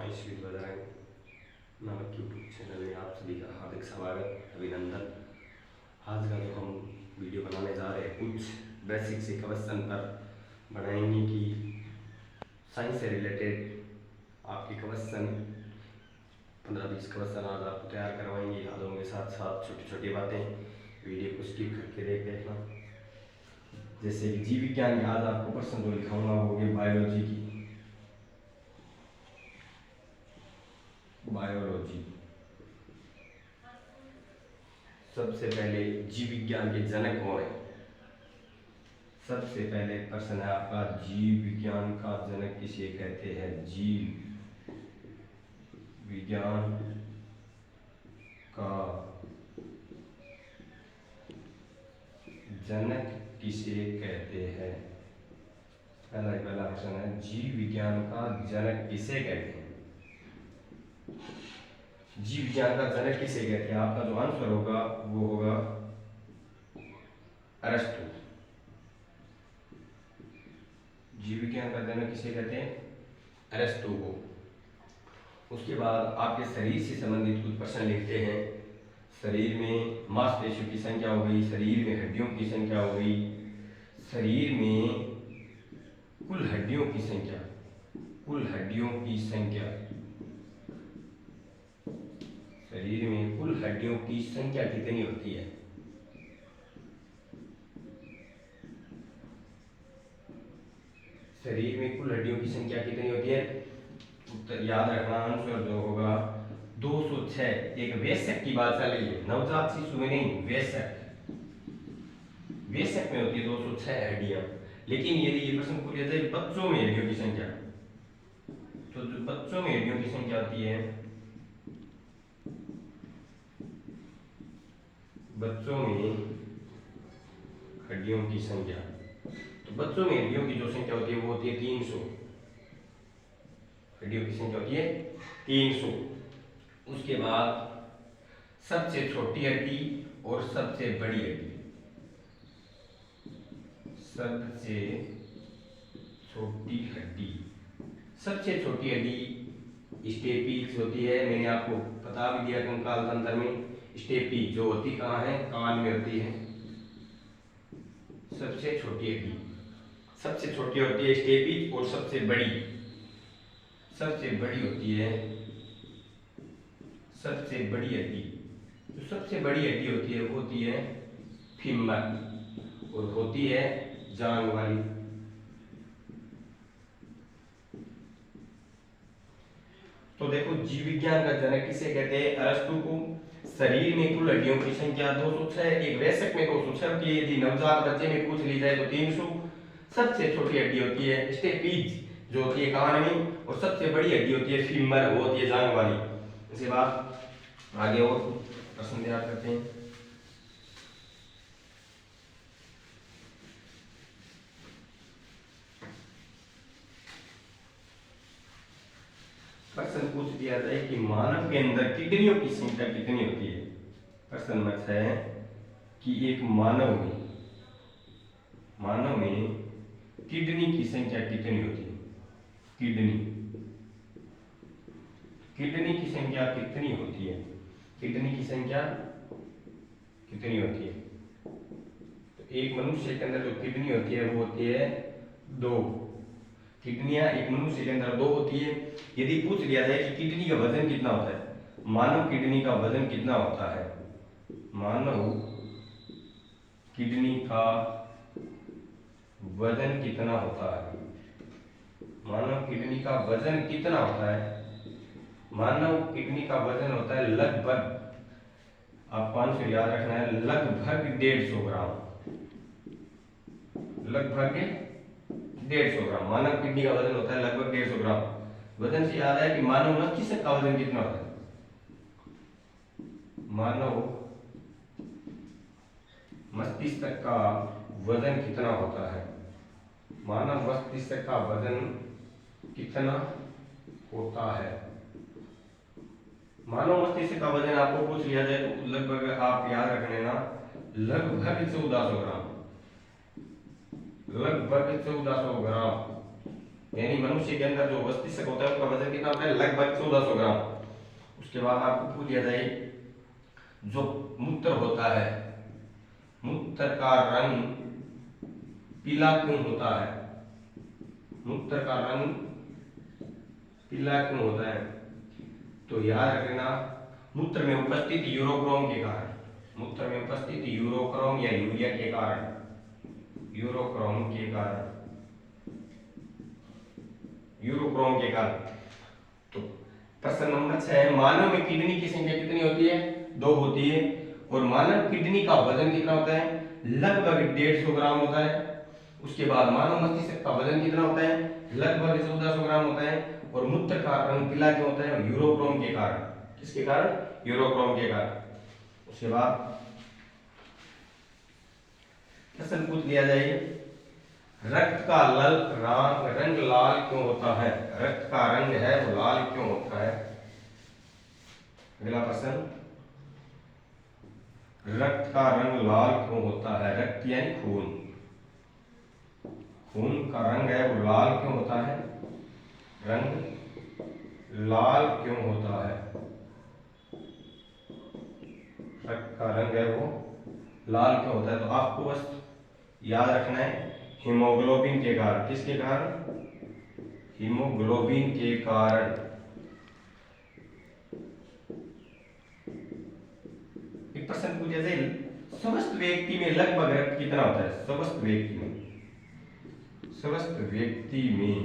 Science with Bajrang नामक YouTube channel में आप सभी का हार्दिक स्वागत, अभिनंदन। आज का जो हम वीडियो बनाने जा रहे हैं कुछ बेसिक से क्वेश्चन पर बनाएंगे कि साइंस से रिलेटेड आपके क्वेश्चन 15-20 क्वेश्चन आज आपको तैयार करवाएंगे। यादों के साथ साथ छोटी छोटी बातें, वीडियो को स्किप करके देख देखना। जैसे कि जीव विज्ञान में आज आपको प्रश्न जो लिखाऊंगा वो होगी बायोलॉजी की। बायोलॉजी सबसे पहले जीव विज्ञान के जनक कौन है? सबसे पहले प्रश्न है आपका, जीव विज्ञान का जनक किसे कहते हैं? जीव विज्ञान का जनक किसे कहते हैं? पहला प्रश्न है, जीव विज्ञान का जनक किसे कहते हैं? जीव विज्ञान का जनक किसे कहते हैं? आपका जो आंसर होगा वो होगा अरस्तु। जीव विज्ञान का जनक किसे कहते हैं? अरस्तु को। उसके बाद आपके शरीर से संबंधित कुछ प्रश्न लिखते हैं। शरीर में मांसपेशियों की संख्या हो गई, शरीर में हड्डियों की संख्या हो गई, शरीर में कुल हड्डियों की संख्या, शरीर में कुल हड्डियों की संख्या कितनी होती है? शरीर में कुल हड्डियों की संख्या कितनी होती है? उत्तर याद रखना, आंसर जो होगा 206। एक वयस्क की बात चल रही है, नवजात शिशु में नहीं, वयस्क में होती है 206 हड्डियां। लेकिन यदि ये प्रश्न पूछा जाए बच्चों में हड्डियों की संख्या, तो जो बच्चों में हड्डियों की संख्या होती है, बच्चों में हड्डियों की संख्या, तो बच्चों में हड्डियों की जो संख्या होती है वो होती है 300। हड्डियों की संख्या होती है 300। उसके बाद सबसे छोटी हड्डी और सबसे बड़ी हड्डी, सबसे छोटी हड्डी स्टेपीज होती है। मैंने आपको बता भी दिया कंकाल तंत्र में स्टेपीज जो होती कहाँ है? कान में होती है। सबसे छोटी होती है स्टेपीज, और सबसे बड़ी होती है सबसे बड़ी हड्डी। जो सबसे बड़ी हड्डी होती है वो होती है फीमर, और होती है जांग वाली। तो देखो, जीव विज्ञान का जनक किसे कहते हैं? अरस्तु को। शरीर में कुल हड्डियों की संख्या 206, एक वयस्क में 206 होती है, यदि नवजात बच्चे में पूछ ली जाए तो 300। सबसे छोटी हड्डी होती है स्टेपीज जो होती है कान में, और सबसे बड़ी हड्डी होती है फीमर, वो होती है जांग वाली। इसके बाद आगे और प्रश्न तैयार करते हैं। प्रश्न पूछ दिया जाए कि मानव के अंदर किडनियों की संख्या कितनी होती है? प्रश्न मत है कि एक मानव में किडनी की संख्या कितनी होती है? किडनी की संख्या कितनी होती है? किडनी की संख्या कितनी होती है? तो एक मनुष्य के अंदर जो किडनी होती है वो होती है 2 किडनियां। एक मनुष्य के अंदर 2 होती है। यदि पूछ लिया जाए कि किडनी का वजन कितना होता है, मानव किडनी का वजन कितना होता है? मानव किडनी का वजन कितना होता है? मानव किडनी का वजन कितना होता है? मानव किडनी का वजन होता है लगभग, आपको आंसर याद रखना है, लगभग 150 ग्राम। लगभग 150 ग्राम मानव किडनी का वजन होता है, लगभग 150 ग्राम। वजन से याद है कि मानव मस्तिष्क का वजन कितना होता है? मानव मस्तिष्क का वजन कितना होता है? मानव मस्तिष्क का वजन कितना होता है? मानव मस्तिष्क का वजन आपको पूछ लिया जाए तो लगभग आप याद रख लेना, लगभग 1400 ग्राम। लगभग 1400 ग्राम यानी मनुष्य के अंदर जो मस्तिष्क होता है उसका वजन कितना होता है, लगभग 1400 ग्राम। उसके बाद आपको पूछ लिया जाए जो मूत्र होता है, मूत्र का रंग पीला क्यों होता है, मूत्र का रंग पीला क्यों होता है? तो याद रखना, मूत्र में उपस्थित यूरोक्रोम के कारण, मूत्र में उपस्थित यूरोक्रोम या यूरिया के कारण, यूरोक्रोम के कारण, यूरोक्रोम के कारण। तो प्रश्न नंबर 6, मानव में किडनी की संख्या कितनी होती है? 2 होती है। और मानव किडनी का वजन कितना होता है? लगभग 150 ग्राम होता है। उसके बाद मानव मस्तिष्क का वजन कितना होता है? लगभग 1400 ग्राम होता है। और मूत्र का रंग पीला क्यों होता है? यूरोक्रोम के कारण। किसके कारण? यूरोक्रोम के कारण। उसके बाद प्रश्न पूछ लिया जाए, रक्त का रंग लाल क्यों होता है? रक्त का रंग है वो लाल क्यों होता है? अगला प्रश्न, रक्त का रंग लाल क्यों होता है? रक्त यानी खून, खून का रंग है वो लाल क्यों होता है? रंग लाल क्यों होता है? रक्त का रंग है वो लाल क्यों होता है? तो आपको बस याद रखना है, हीमोग्लोबिन के कारण। किसके कारण? हीमोग्लोबिन के कारण। एक प्रश्न पूछा जाए, स्वस्थ व्यक्ति में लगभग रक्त कितना होता है? स्वस्थ व्यक्ति में, स्वस्थ व्यक्ति में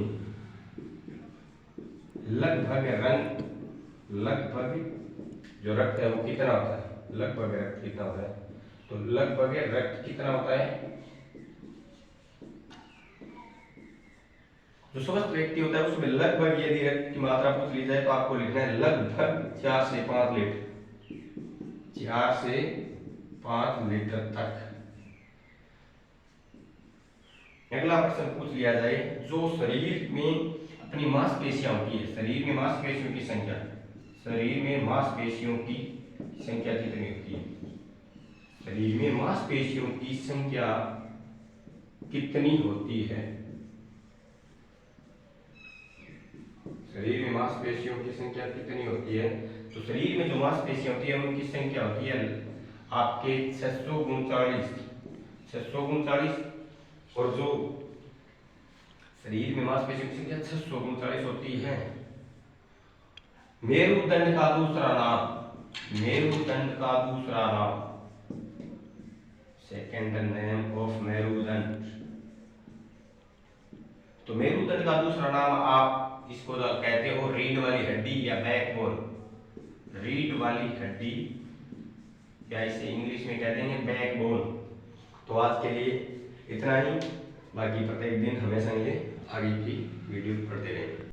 लगभग जो रक्त है वो कितना होता है? लगभग रक्त कितना होता है? तो लगभग रक्त कितना होता है? जो स्वस्थ व्यक्ति होता है उसमें लगभग यदि रक्त की मात्रा पूछ ली जाए तो आपको लिखना है लगभग 4 से 5 लीटर, 4 से 5 लीटर तक। अगला प्रश्न पूछ लिया जाए, जो शरीर में अपनी मांसपेशियां होती है, शरीर में मांसपेशियों की संख्या, शरीर में मांसपेशियों की संख्या कितनी होती है? शरीर में मांसपेशियों की संख्या कितनी होती है? शरीर में मांसपेशियों की संख्या कितनी होती है? तो शरीर में जो मांसपेशियां होती है उनकी संख्या होती है आपके 639, 639। और जो शरीर में मांसपेशियों की संख्या 639 होती है। मेरुदंड का दूसरा नाम, मेरुदंड का दूसरा नाम, सेकेंड नेम ऑफ मेरुदंड। तो मेरुदंड का दूसरा नाम आप इसको कहते हो रीढ़ वाली हड्डी या बैकबोन, रीढ़ वाली हड्डी, या इसे इंग्लिश में कहते हैं बैकबोन। तो आज के लिए इतना ही, बाकी प्रत्येक दिन हमेशा ये आगे की वीडियो पढ़ते रहें।